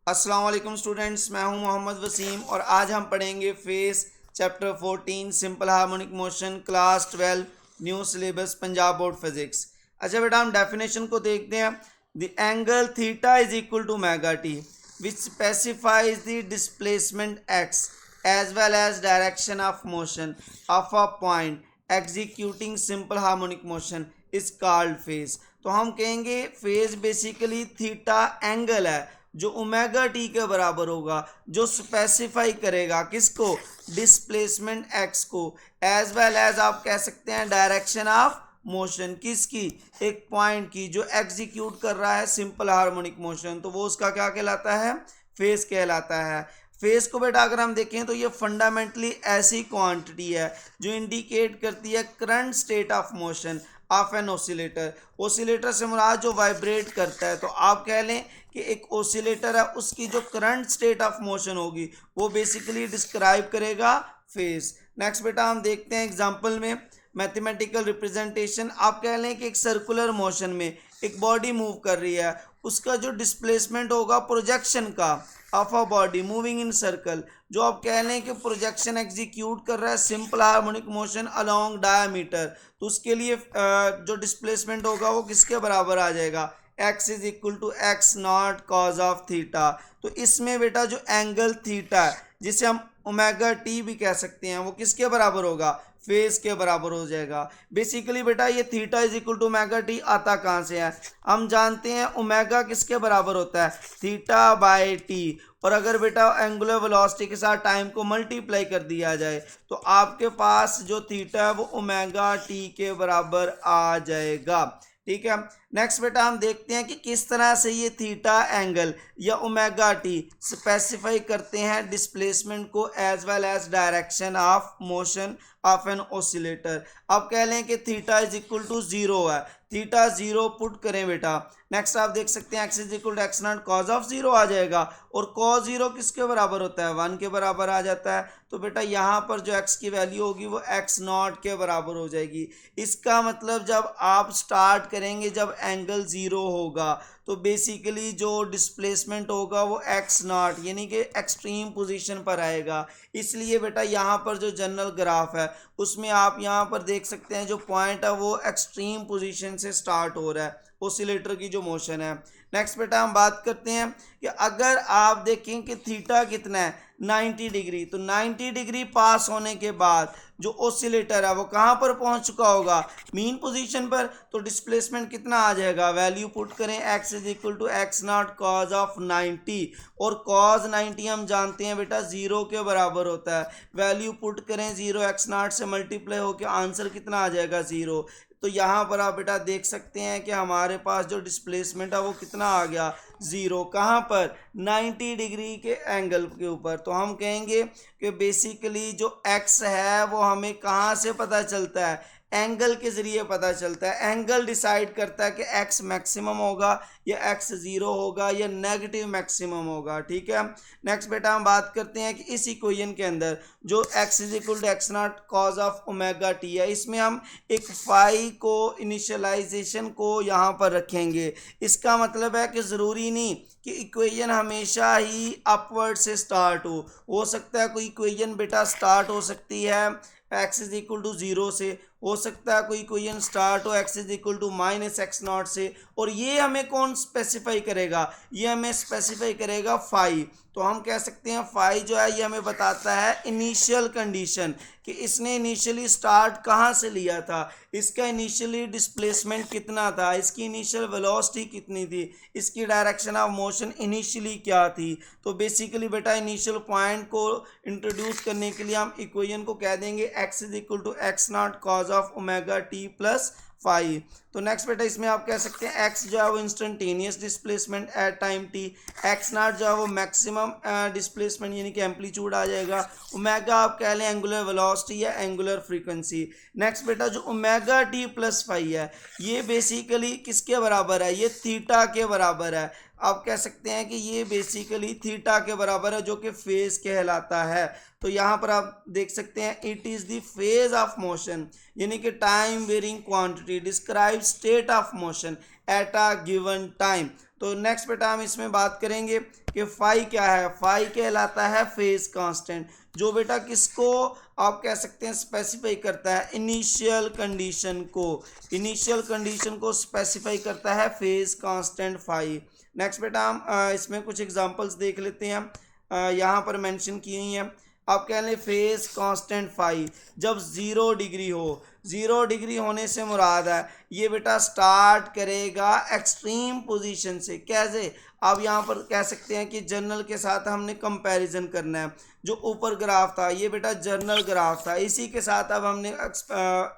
अस्सलाम वालेकुम स्टूडेंट्स, मैं हूं मोहम्मद वसीम और आज हम पढ़ेंगे phase chapter 14 simple harmonic motion class 12 new syllabus Punjab board physics. अच्छा बेटा, हम डेफिनेशन को देखते हैं। The angle theta is equal to omega t which specifies the displacement x as well as direction of motion of a point executing simple harmonic motion is called phase. तो हम कहेंगे phase basically theta angle है जो omega T के बराबर होगा, जो specify करेगा किसको, डिस्प्लेसमेंट एक्स को, एज वेल एज आप कह सकते हैं डायरेक्शन ऑफ मोशन किसकी, एक पॉइंट की जो एग्जीक्यूट कर रहा है सिंपल हार्मोनिक मोशन, तो वो उसका क्या कहलाता है, फेज कहलाता है। फेज को बेटा अगर हम देखें तो ये फंडामेंटली ऐसी क्वांटिटी है जो इंडिकेट करती है current state of motion of an oscillator. Oscillator से मुराद जो वाइब्रेट करता है, तो आप कह लें कि एक ओसिलेटर है उसकी जो करंट स्टेट ऑफ मोशन होगी वो बेसिकली डिस्क्राइब करेगा फेज। नेक्स्ट बेटा हम देखते हैं एग्जांपल में मैथमेटिकल रिप्रेजेंटेशन। आप कह लें कि एक सर्कुलर मोशन में एक बॉडी मूव कर रही है, उसका जो डिस्प्लेसमेंट होगा प्रोजेक्शन का of a body moving in circle, जो आप कह लें कि प्रोजेक्शन एग्जीक्यूट कर रहा है simple harmonic motion along diameter, तो उसके लिए जो डिस्प्लेसमेंट होगा वो किसके बराबर आ जाएगा, x is equal to x not cos of theta. तो इसमें बेटा जो एंगल थीटा है जिसे हम ओमेगा टी भी कह सकते हैं, वो किसके बराबर होगा, फेज के बराबर हो जाएगा। बेसिकली बेटा ये theta is equal to omega t आता कहाँ से है, हम जानते हैं ओमेगा किसके बराबर होता है, थीटा बाय टी। और अगर बेटा एंगुलर वेलोसिटी के साथ टाइम को मल्टीप्लाई कर दिया जाए तो आपके पास जो थीटा है वो ओमेगा टी के बराबर आ जाएगा। ठीक है। नेक्स्ट बेटा हम देखते हैं कि किस तरह से ये थीटा एंगल या ओमेगा टी स्पेसिफाई करते हैं डिस्प्लेसमेंट को as well as direction of motion of an oscillator. अब कह लें कि theta is equal to zero है, थीटा जीरो पुट करें बेटा। नेक्स्ट आप देख सकते हैं x is equal to x not cos of zero आ जाएगा, और कॉज जीरो किसके बराबर होता है, वन के बराबर आ जाता है। तो बेटा यहाँ पर जो एक्स की वैल्यू होगी वो एक्स नॉट के बराबर हो जाएगी। इसका मतलब जब आप स्टार्ट करेंगे जब एंगल ज़ीरो होगा तो बेसिकली जो डिस्प्लेसमेंट होगा वो एक्स नॉट यानी कि एक्सट्रीम पोजीशन पर आएगा। इसलिए बेटा यहाँ पर जो जनरल ग्राफ है उसमें आप यहाँ पर देख सकते हैं जो पॉइंट है वो एक्सट्रीम पोजीशन से स्टार्ट हो रहा है ओसिलेटर की जो मोशन है। नेक्स्ट बेटा हम बात करते हैं कि अगर आप देखें कि थीटा कितना है 90 डिग्री, तो 90 डिग्री पास होने के बाद जो ओसिलेटर है वो कहाँ पर पहुंच चुका होगा, मीन पोजीशन पर। तो डिस्प्लेसमेंट कितना आ जाएगा, वैल्यू पुट करें x is equal to x not cos of 90, और कॉज 90 हम जानते हैं बेटा जीरो के बराबर होता है। वैल्यू पुट करें जीरो एक्स नॉट से मल्टीप्लाई होकर आंसर कितना आ जाएगा, जीरो। तो यहाँ पर आप बेटा देख सकते हैं कि हमारे पास जो डिस्प्लेसमेंट है वो कितना आ गया, ज़ीरो। कहाँ पर, 90 डिग्री के एंगल के ऊपर। तो हम कहेंगे कि बेसिकली जो एक्स है वो हमें कहाँ से पता चलता है, एंगल के ज़रिए पता चलता है। एंगल डिसाइड करता है कि एक्स मैक्सिमम होगा या एक्स ज़ीरो होगा या नेगेटिव मैक्सिमम होगा। ठीक है। नेक्स्ट बेटा हम बात करते हैं कि इस इक्वेशन के अंदर जो x is equal to x not cos of omega t है, इसमें हम एक फाई को इनिशियलाइजेशन को यहाँ पर रखेंगे। इसका मतलब है कि ज़रूरी नहीं कि इक्वेशन हमेशा ही अपवर्ड से स्टार्ट हो सकता है कोई इक्वेशन बेटा स्टार्ट हो सकती है x is equal to zero से, हो सकता है कोई इक्वेशन स्टार्ट हो x is equal to minus x not से, और ये हमें कौन स्पेसिफाई करेगा, ये हमें स्पेसिफाई करेगा फाई। तो हम कह सकते हैं फाई जो है ये हमें बताता है इनिशियल कंडीशन कि इसने इनिशियली स्टार्ट कहाँ से लिया था, इसका इनिशियली डिस्प्लेसमेंट कितना था, इसकी इनिशियल वेलोसिटी कितनी थी, इसकी डायरेक्शन ऑफ मोशन इनिशियली क्या थी। तो बेसिकली बेटा इनिशियल पॉइंट को इंट्रोड्यूस करने के लिए हम इक्वेशन को कह देंगे x is equal to x not cos of omega t plus phi. तो नेक्स्ट बेटा इसमें आप कह सकते हैं एक्स जो है वो instantaneous displacement eight time T, x not जो है वो मैक्सिमम डिस्प्लेसमेंट यानी कि एम्पलीट्यूड आ जाएगा, ओमेगा आप कह लें एंगुलर वेलोसिटी या एंगुलर फ्रीक्वेंसी। नेक्स्ट बेटा जो ओमेगा टी प्लस फाई है ये बेसिकली किसके बराबर है, ये थीटा के बराबर है। आप कह सकते हैं कि ये बेसिकली थीटा के बराबर है जो कि फेज कहलाता है। तो यहाँ पर आप देख सकते हैं it is the phase of motion यानी कि time varying quantity describe state of motion at a given time. तो नेक्स्ट बेटा हम इसमें बात करेंगे कि फाई क्या है। फाई कहलाता है फेज कांस्टेंट, जो बेटा किसको आप कह सकते हैं स्पेसिफाई करता है, इनिशियल कंडीशन को, इनिशियल कंडीशन को स्पेसिफाई करता है फेज कांस्टेंट फाई। नेक्स्ट बेटा हम इसमें कुछ एग्जांपल्स देख लेते हैं, यहाँ पर मेंशन की हुई हैं। आप कह लें फेज कांस्टेंट फाई जब 0 डिग्री हो, 0 डिग्री होने से मुराद है ये बेटा स्टार्ट करेगा एक्सट्रीम पोजीशन से। कैसे? आप यहाँ पर कह सकते हैं कि जर्नल के साथ हमने कंपैरिजन करना है। जो ऊपर ग्राफ था ये बेटा जर्नल ग्राफ था, इसी के साथ अब हमने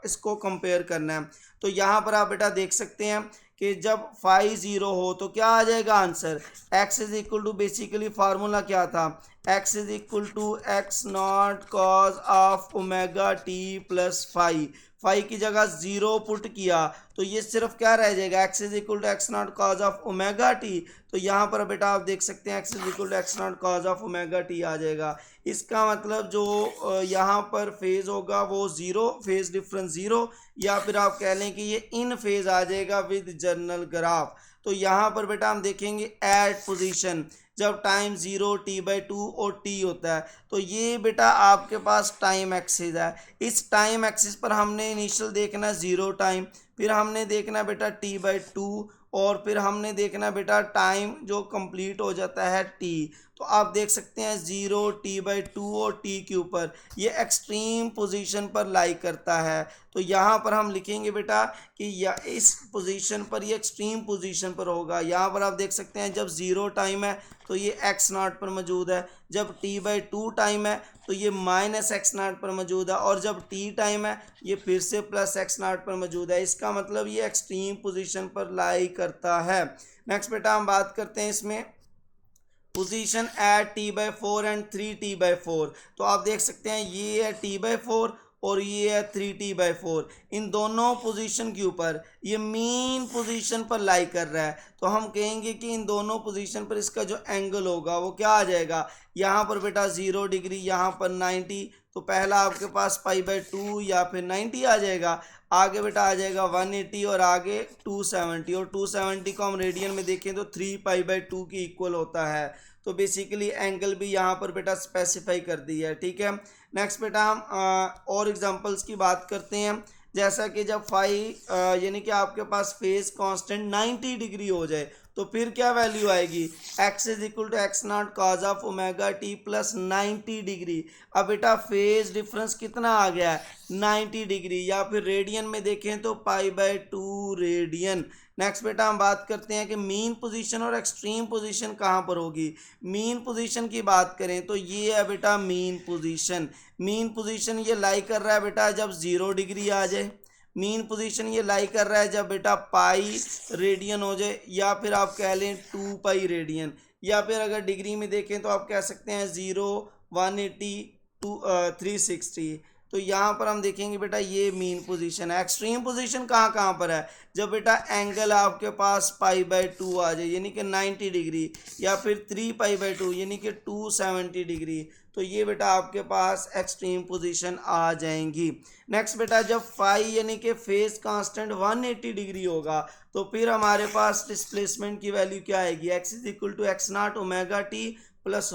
इसको कंपेयर करना है। तो यहाँ पर आप बेटा देख सकते हैं कि जब फाई 0 हो तो क्या आ जाएगा answer, x is equal to, basically formula क्या था, x is equal to x not cos of omega t plus phi. Phi की जगह 0 पुट किया तो ये सिर्फ क्या रह जाएगा, x is equal to x not cos of omega t. तो यहाँ पर बेटा आप देख सकते हैं x is equal to x not cos of omega t आ जाएगा। इसका मतलब जो यहाँ पर फेज होगा वो 0, फेज डिफरेंस 0, या फिर आप कह लें कि ये इन फेज आ जाएगा विद जर्नल ग्राफ। तो यहाँ पर बेटा हम देखेंगे एट पोजीशन जब टाइम 0 t/2 और t होता है, तो ये बेटा आपके पास टाइम एक्सिस है। इस टाइम एक्सिस पर हमने इनिशियल देखना 0 टाइम, फिर हमने देखना बेटा t/2, और फिर हमने देखना बेटा टाइम जो कंप्लीट हो जाता है t। तो आप देख सकते हैं 0 t/2 और t के ऊपर ये एक्सट्रीम पोजीशन पर लाई करता है। तो यहाँ पर हम लिखेंगे बेटा कि या इस पोजीशन पर ये एक्सट्रीम पोजीशन पर होगा। यहाँ पर आप देख सकते हैं जब 0 टाइम है तो ये x0 पर मौजूद है, जब t/2 टाइम है तो ये -x0 पर मौजूद है, और जब t टाइम है ये फिर से +x0 पर मौजूद है। इसका मतलब ये एक्सट्रीम पोजीशन पर लाई करता है। नेक्स्ट बेटा हम बात करते हैं इसमें position eight t/4 and 3t/4। तो आप देख सकते हैं ये है t/4 और ये है 3t/4। इन दोनों पोजीशन के ऊपर ये मीन पोजीशन पर लाई कर रहा है। तो हम कहेंगे कि इन दोनों पोजीशन पर इसका जो एंगल होगा वो क्या आ जाएगा, यहाँ पर बेटा 0 डिग्री, यहाँ पर 90, तो पहला आपके पास π/2 या फिर 90 आ जाएगा। आगे बेटा आ जाएगा 180 और आगे 270, और 270 को हम रेडियन में देखें तो 3π/2 की इक्वल होता है। तो बेसिकली एंगल भी यहाँ पर बेटा स्पेसिफाई कर दिया है। ठीक है, नेक्स्ट बेटा हम और एग्जांपल्स की बात करते हैं। जैसा कि जब फाई यानी कि आपके पास फेज कांस्टेंट 90 डिग्री हो जाए तो फिर क्या वैल्यू आएगी, x is equal to x not cos of omega t plus 90 degree. अब बेटा फेज डिफरेंस कितना आ गया है 90 डिग्री, या फिर रेडियन में देखें तो π/2 रेडियन। नेक्स्ट बेटा हम बात करते हैं कि मीन पोजीशन और एक्सट्रीम पोजीशन कहाँ पर होगी। मीन पोजीशन की बात करें तो ये है बेटा मीन पोजीशन। मीन पोजीशन ये लाई कर रहा है बेटा जब 0 डिग्री आ जाए। मीन पोजीशन ये लाई कर रहा है जब बेटा पाई रेडियन हो जाए, या फिर आप कह लें 2 रेडियन, या फिर अगर डिग्री में देखें तो आप कह सकते हैं 0, 180, 360। तो यहाँ पर हम देखेंगे बेटा ये मीन पोजीशन है। एक्सट्रीम पोजीशन कहाँ पर है, जब बेटा एंगल आपके पास π/2 आ जाए यानी कि 90 डिग्री, या फिर 3π/2 यानी कि 270 डिग्री। तो ये बेटा आपके पास एक्सट्रीम पोजीशन आ जाएंगी। नेक्स्ट बेटा जब फाई यानी कि फेज कांस्टेंट 180 डिग्री होगा तो फिर हमारे पास डिस्प्लेसमेंट की वैल्यू क्या आएगी, x is equal to x not omega t plus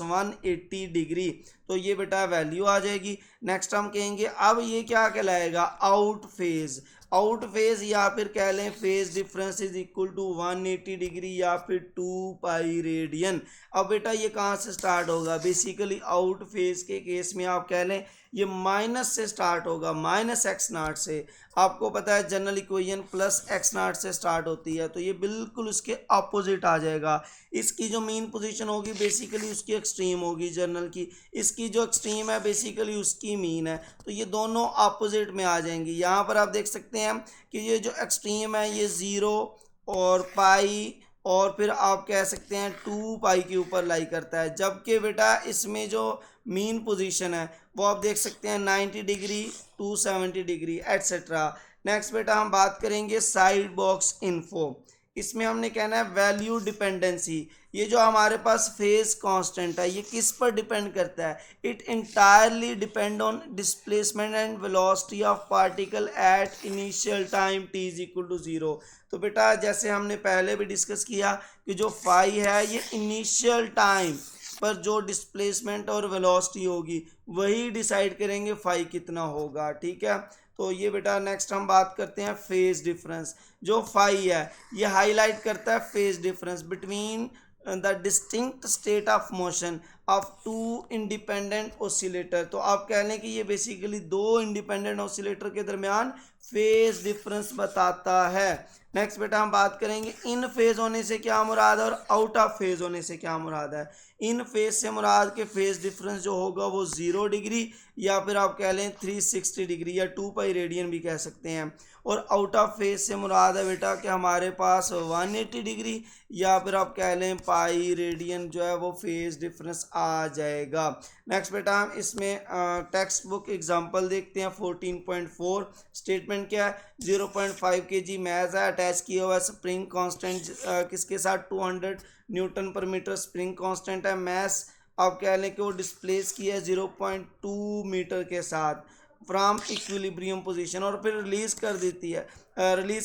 180 degree. तो ये बेटा वैल्यू आ जाएगी। नेक्स्ट हम कहेंगे अब ये क्या कहलाएगा, आउट फेज। आउट फेज या फिर कह लें phase difference is equal to 180 degree या फिर 2 रेडियन। अब बेटा ये कहाँ से स्टार्ट होगा, बेसिकली आउट फेज के केस में आप कह लें ये माइनस से स्टार्ट होगा, -x0 से। आपको पता है जनरल इक्वेशन +x0 से स्टार्ट होती है, तो ये बिल्कुल उसके अपोजिट आ जाएगा। इसकी जो मीन पोजीशन होगी बेसिकली उसकी एक्सट्रीम होगी जनरल की, इसकी जो एक्सट्रीम है बेसिकली उसकी मीन है, तो ये दोनों अपोजिट में आ जाएंगी। यहाँ पर आप देख सकते हैं कि ये जो एक्सट्रीम है ये 0 और पाई और फिर आप कह सकते हैं 2 के ऊपर लाई करता है, जबकि बेटा इसमें जो मीन पोजीशन है वो आप देख सकते हैं 90 डिग्री, 270 डिग्री एट्सेट्रा। नेक्स्ट बेटा हम बात करेंगे साइड बॉक्स इन्फो। इसमें हमने कहना है वैल्यू डिपेंडेंसी। ये जो हमारे पास फेज कांस्टेंट है ये किस पर डिपेंड करता है? It entirely depend on displacement and velocity of particle at initial time t is equal to 0। तो बेटा जैसे हमने पहले भी डिस्कस किया कि जो फाई है ये इनिशियल टाइम पर जो डिस्प्लेसमेंट और वेलोसिटी होगी वही डिसाइड करेंगे फाई कितना होगा, ठीक है। तो ये बेटा नेक्स्ट हम बात करते हैं फेज डिफरेंस। जो फाई है ये हाईलाइट करता है phase difference between the distinct state of motion of two independent oscillator. तो आप कह लें कि ये बेसिकली दो इंडिपेंडेंट ऑसिलेटर के दरमियान फेज डिफरेंस बताता है। नेक्स्ट बेटा हम बात करेंगे इन फेज होने से क्या मुराद है और आउट ऑफ फेज होने से क्या मुराद है। इन फेज से मुराद के फेज डिफरेंस जो होगा वो 0 डिग्री या फिर आप कह लें 360 डिग्री या 2 पाई रेडियन भी कह सकते हैं। और आउट ऑफ फेज से मुराद है बेटा कि हमारे पास 180 डिग्री या फिर आप कह लें पाई रेडियन जो है वो फेज डिफरेंस आ जाएगा। नेक्स्ट बेटा हम इसमें टेक्स्ट बुक एग्जांपल देखते हैं 14.4। स्टेटमेंट क्या है? 0.5 kg मैस है अटैच किया हुआ स्प्रिंग कांस्टेंट किसके साथ? 200 न्यूटन पर मीटर स्प्रिंग कांस्टेंट है। मैस आप कह लें कि वो डिस्प्लेस किया है 0.2 मीटर के साथ फ्रॉम इक्विलिब्रियम पोजीशन और फिर रिलीज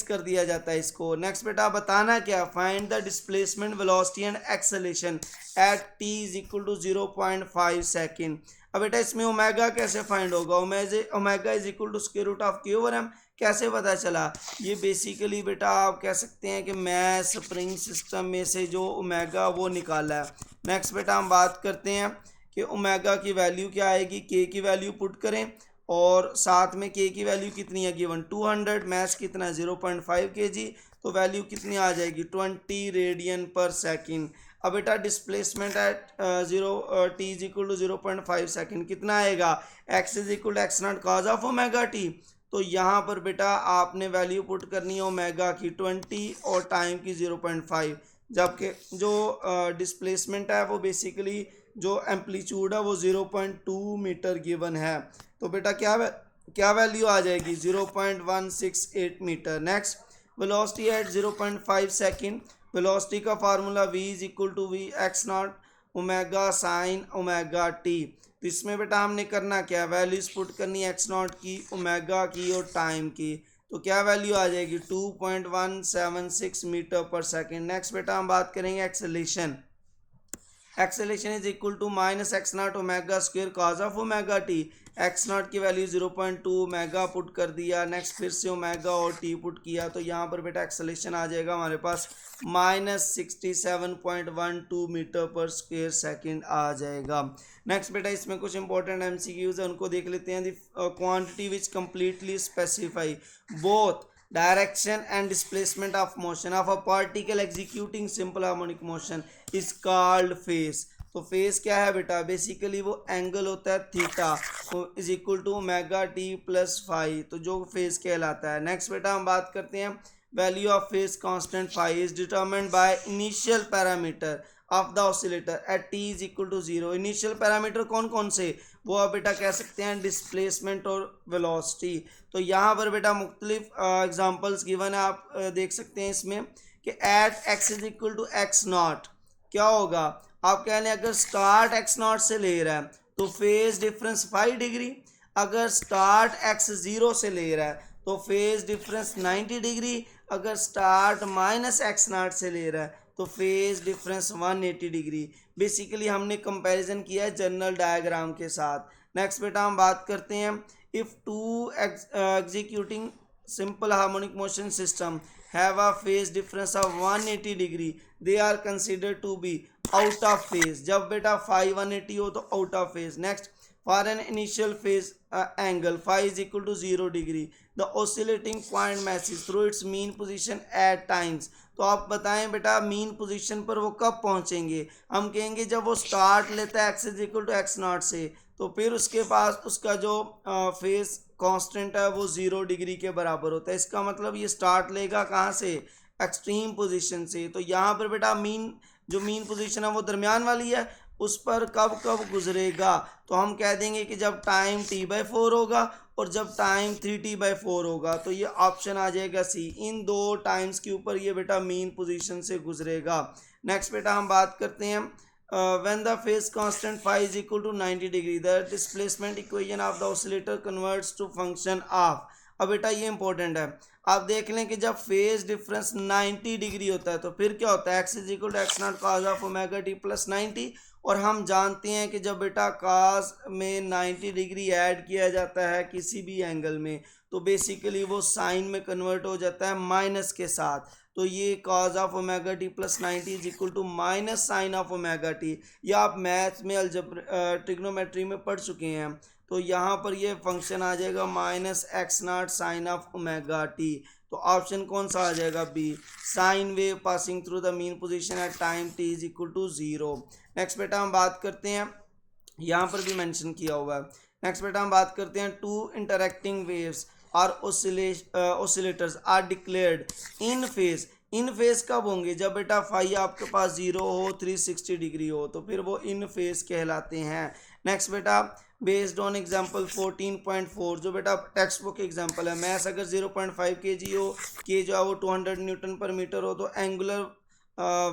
कर दिया जाता है इसको। नेक्स्ट बेटा बताना क्या? Find the displacement velocity and acceleration at t is equal to 0.5 second. अब बेटा इसमें ओमेगा कैसे फाइंड होगा? Omega is equal to square root of q over m. कैसे पता चला? ये बेसिकली बेटा आप कह सकते हैं कि मैं स्प्रिंग सिस्टम में से जो ओमेगा वो निकाला है। नेक्स्ट बेटा हम बात करते हैं कि ओमेगा की वैल्यू क्या आएगी। के की वैल्यू पुट करें और साथ में के की वैल्यू कितनी है गिवन 200, मैस कितना है 0.5 kg, तो वैल्यू कितनी आ जाएगी 20 रेडियन पर सेकंड। अब बेटा displacement at t is equal to 0.5 second कितना आएगा? x is equal to x not cos of omega t. तो यहाँ पर बेटा आपने वैल्यू पुट करनी है ओमेगा की 20 और टाइम की 0.5, जबकि जो डिस्प्लेसमेंट है वो बेसिकली जो एम्पलीट्यूड है वो 0.2 मीटर गिवन है। तो बेटा क्या वैल्यू आ जाएगी 0.168 metre. Next velocity at 0.5 second. Velocity का formula v is equal to v x not omega sine omega t. तो इसमें बेटा हमने करना क्या? वैल्यूज पुट करनी एक्स नॉट की, ओमेगा की और टाइम की। तो क्या वैल्यू आ जाएगी 2.176 मीटर पर सेकेंड। नेक्स्ट बेटा हम बात करेंगे acceleration. Acceleration is equal to minus x not omega square cos of omega t. X not की वैल्यू 0.2 ओमेगा पुट कर दिया। नेक्स्ट फिर से ओमेगा और टी पुट किया तो यहाँ पर बेटा एक्सेलेरेशन आ जाएगा हमारे पास -67.12 मीटर पर स्क्वायर सेकंड आ जाएगा। नेक्स्ट बेटा इसमें कुछ इंपॉर्टेंट एमसीक्यूज है उनको देख लेते हैं। The quantity which completely specify both direction and displacement of motion of a particle executing simple harmonic motion is called phase। तो फेज क्या है बेटा? बेसिकली वो एंगल होता है theta is equal to omega t plus phi, तो जो phase कहलाता है। नेक्स्ट बेटा हम बात करते हैं value of phase constant phi is determined by initial parameter of the oscillator at t is equal to 0। Initial parameter कौन कौन से? वो आप बेटा कह सकते हैं डिस्प्लेसमेंट और वेलोसिटी। तो यहाँ पर बेटा मुख्तलिफ एग्जांपल्स गिवन है, आप देख सकते हैं इसमें कि at x is equal to x not क्या होगा? आप कह लें अगर स्टार्ट x नॉट से ले रहा है तो फेज डिफरेंस 5 डिग्री, अगर स्टार्ट x 0 से ले रहा है तो फेज डिफरेंस 90 डिग्री, अगर स्टार्ट माइनस एक्स नॉट से ले रहा है तो फेज डिफरेंस 180 डिग्री। बेसिकली हमने कंपैरिजन किया है जनरल डायग्राम के साथ। नेक्स्ट बेटा हम बात करते हैं if two executing simple harmonic motion system have a phase difference of 180 degree they are consider to be out of phase. जब बेटा फाई 180 हो तो out of phase. Next for an initial phase angle phi is equal to 0 degree the oscillating point message through its mean position at times. तो आप बताएं बेटा mean position पर वो कब पहुंचेंगे? हम कहेंगे जब वो स्टार्ट लेता है x is equal to x not से, तो फिर उसके पास उसका जो फेज कांस्टेंट है वो 0 डिग्री के बराबर होता है। इसका मतलब ये स्टार्ट लेगा कहाँ से? एक्सट्रीम पोजीशन से। तो यहाँ पर बेटा मीन पोजीशन है वो दरमियान वाली है उस पर कब कब गुजरेगा, तो हम कह देंगे कि जब टाइम t/4 होगा और जब टाइम 3t/4 होगा। तो ये ऑप्शन आ जाएगा सी, इन दो टाइम्स के ऊपर ये बेटा मीन पोजीशन से गुजरेगा। नेक्स्ट बेटा हम बात करते हैं when the phase constant phi is equal to 90 degree the displacement equation of the oscillator converts to function of। अब बेटा ये इंपॉर्टेंट है, आप देख लें कि जब फेज डिफरेंस 90 डिग्री होता है तो फिर क्या होता है, x is equal to x not cos of omega t plus 90। और हम जानते हैं कि जब बेटा कॉस में 90 डिग्री ऐड किया जाता है किसी भी एंगल में तो बेसिकली वो साइन में कन्वर्ट हो जाता है माइनस के साथ। तो ये cos of omega t plus 90 is equal to minus sine of omega t. ये आप मैथ्स में ट्रिग्नोमेट्री में पढ़ चुके हैं। तो यहाँ पर ये फंक्शन आ जाएगा minus x not sine of omega t. तो ऑप्शन कौन सा आ जाएगा, B, sine wave passing through the mean position at time t is equal to 0। Next बेटा हम बात करते हैं, यहाँ पर भी मेंशन किया हुआ है। नेक्स्ट बेटा हम बात करते हैं टू इंटरेक्टिंग वेव्स और oscillators are declared in phase. In phase कब होंगे, जब बेटा फाई आपके पास 0 हो 360 डिग्री हो तो फिर वो इन फेज कहलाते हैं। नेक्स्ट बेटा बेस्ड ऑन एग्जांपल 14.4 जो बेटा टेक्स्ट बुक एग्जांपल है, मैथ अगर 0.5 kg हो, के जो है वो 200 न्यूटन पर मीटर हो तो एंगुलर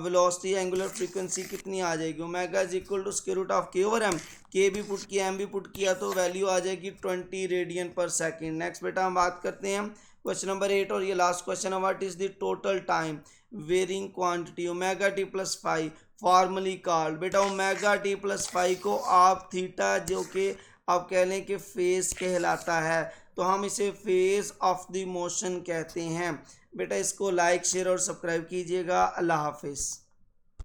वेलोसिटी एंगुलर फ्रीक्वेंसी कितनी आ जाएगी, omega is equal to square root of k over m. K भी पुट किया एम भी पुट किया तो वैल्यू आ जाएगी 20 रेडियन पर सेकेंड। नेक्स्ट बेटा हम बात करते हैं क्वेश्चन नंबर 8 और ये लास्ट क्वेश्चन है, what is the total time varying quantity omega t plus 5 formally called. बेटा ओमेगा टी प्लस 5 को आप थीटा जो कि आप कह लें कि फेज कहलाता है तो हम इसे फेज ऑफ द मोशन कहते हैं। बेटा इसको लाइक शेयर और सब्सक्राइब कीजिएगा। अल्लाह हाफिज़।